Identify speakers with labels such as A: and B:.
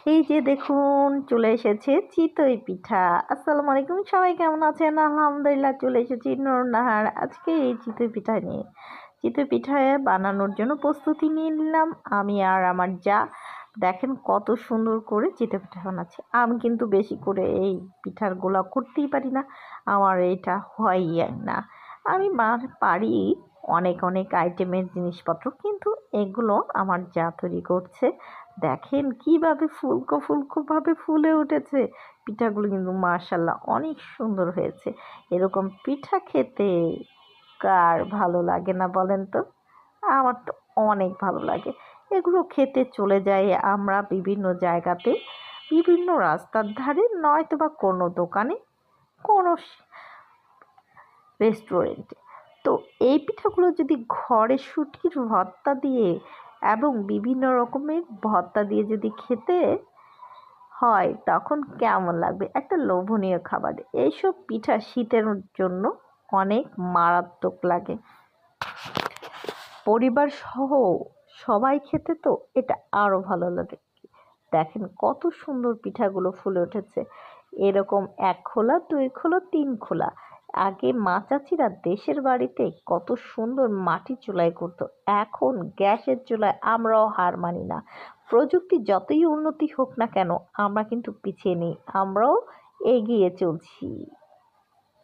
A: এই যে দেখুন চলে এসেছে চিতই পিঠা। আসসালামু আলাইকুম, সবাই কেমন আছেন? আলহামদুলিল্লাহ চলে এসেছি নূরনাহার আজকে এই চিতই পিঠা নিয়ে। চিতই পিঠা বানানোর জন্য প্রস্তুতি নিয়ে নিলাম আমি আর আমার যা। দেখেন কত সুন্দর করে চিতই পিঠা বানাচ্ছে। আমি কিন্তু বেশি করে এই পিঠার গোলা করতেই পারি না, আমার এটা হয়ই না। আমি পারি অনেক অনেক আইটেমের জিনিসপত্র, কিন্তু এগুলো আমার যা তৈরি করছে। দেখেন কিভাবে ফুলকো ফুলকো ভাবে ফুলে উঠেছে পিঠাগুলো, কিন্তু মাশাল্লাহ অনেক সুন্দর হয়েছে। এরকম পিঠা খেতে কার ভালো লাগে না বলেন তো? আমার তো অনেক ভালো লাগে। এগুলো খেতে চলে যাই আমরা বিভিন্ন জায়গাতে, বিভিন্ন রাস্তার ধারে, নয়তো বা কোনো দোকানে, কোনো রেস্টুরেন্টে। তো এই পিঠাগুলো যদি ঘরে শুটকির ভর্তা দিয়ে এবং বিভিন্ন রকমের ভর্তা দিয়ে যদি খেতে হয় তখন কেমন লাগবে, একটা লোভনীয় খাবার। এইসব পিঠা শীতের জন্য অনেক মারাত্মক লাগে, পরিবার সহ সবাই খেতে তো এটা আরো ভালো লাগে। দেখেন কত সুন্দর পিঠাগুলো ফুলে উঠেছে, এরকম 1 খোলা 2 খোলা 3 খোলা। আগে মা চাচিরা দেশের বাড়িতে কত সুন্দর মাটি চুলায় করতো, এখন গ্যাসের চুলায়। আমরাও হার মানি না, প্রযুক্তি যতই উন্নতি হোক না কেন আমরা কিন্তু পিছিয়ে নেই, আমরাও এগিয়ে চলছি।